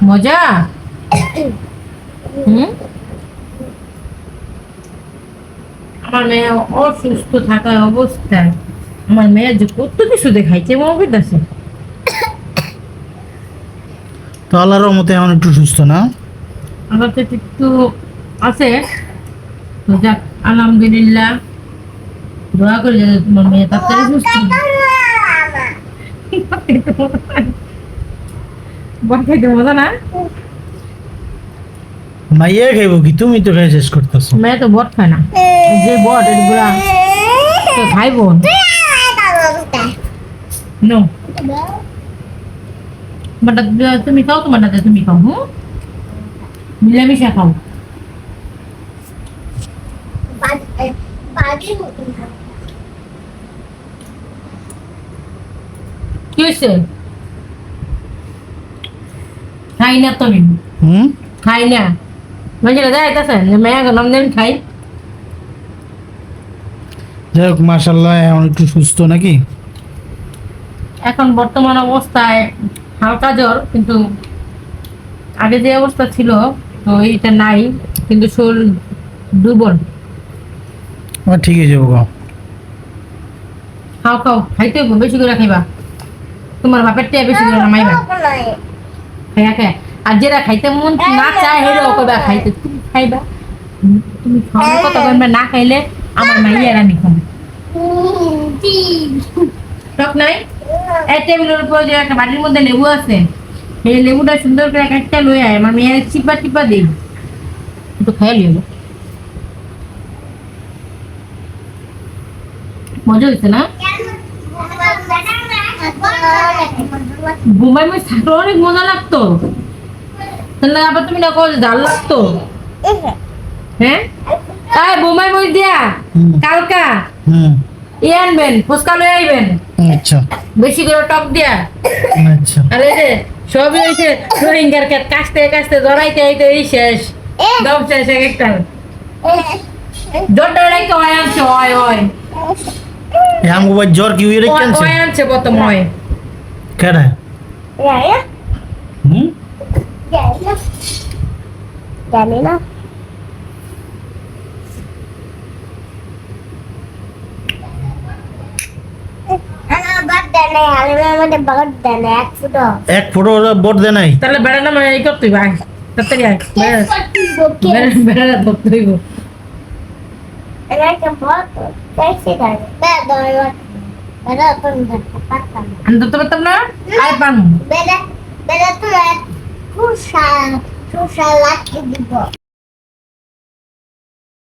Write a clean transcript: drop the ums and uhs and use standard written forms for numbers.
মজা। হুম, আমার মেয়ে অসুস্থ থাকা অবস্থায় আমার মেয়ে যে কত কিছু দেখাইছে মনে আছে। তো আল্লাহর রহমতে এখন একটু সুস্থ না? আমার তো একটু আছে। তো যাক, আলহামদুলিল্লাহ, দোয়া করি যাতে তোমার মেয়ে তাড়াতাড়ি সুস্থ হয়। বল খাইতে মজা না? মাইয়া খাইব কি? তুমি তো খাই শেষ করতেছো। মেয়ে তো বট খায় না, যে বট এগুলা তো খাইব নো। বাটা তুমি খাও, তোমারটাতে তুমি খাও। হুম, মিলামিশা খাও। কি হয়েছে? খাই না তো আমি, হুম, খাই না। মাঝে যাইতেছে মেয়ে নাম দেন খাই। যাই হোক মাশাল্লাহ এখন একটু সুস্থ নাকি? এখন বর্তমান অবস্থায় হালকা জ্বর, কিন্তু আগে যে অবস্থা ছিল তো এইটা নাই, কিন্তু শরীর দুর্বল। আমার ঠিক হয়ে যাবো গো। খাও খাও, খাইতে হইব, বেশি করে খাইবা। তোমার বাপের টেয়া বেশি করে নামাইবা। খাইয়া খায়, আর যেটা খাইতে মন না চায় হেরেও কইবা খাইতে, তুমি খাইবা। তুমি খাওয়ার কথা কইবা, না খাইলে আমার মাইয়ার আমি খাবো। টক নাই? এই টেবিলের উপর যে একটা বাটির মধ্যে লেবু আছে, সেই লেবুটা সুন্দর করে কাটতে লই আয়, আমার মেয়ের চিপা টিপা দিই, একটু খাইয়া লিও। মজা হয়েছে না? বোম্বাই মরিচ থাকলে অনেক মজা লাগতো, তাহলে আবার তুমি না কল জাল লাগতো। হ্যাঁ, তাই বোম্বাই মরিচ দিয়া হুম। কালকা হুম, আনবেন, ফুচকা লয়ে আইবেন আচ্ছা বেশি করে টক দিয়া। আচ্ছা। আর এই যে সবই হয়েছে রোহিঙ্গার ক্ষেত, কাছতে কাছতে জড়াইতে আইতে এই শেষ, দম শেষ এক একটা। জ্বরটা রাইতে হয় আনছে, হয় হয় আমগো ভাই জ্বর কি হয়ে রেখেছে? হয় আনছে প্রথম হয়। কেডা? হুম, জানি না। আমার বার্থডে নেই, আমাদের বার্থডে নেই, এক ফুটো। এক ফোটো বোট দে নাই। তাহলে বেড়ানো মানে এই করতে হইব, আয় তাড়াতাড়ি আয়, বেড়া ধরতে হইব। এটা একটা বড় ট্যাক্সি গাড়ি। বেড়া বেড়া তুমি ধরতে পারতাম না। আমি ধরতে পারতাম না, আয় পান। বেড়া বেড়া তোমার খুশা খুশা লাঠি দিব।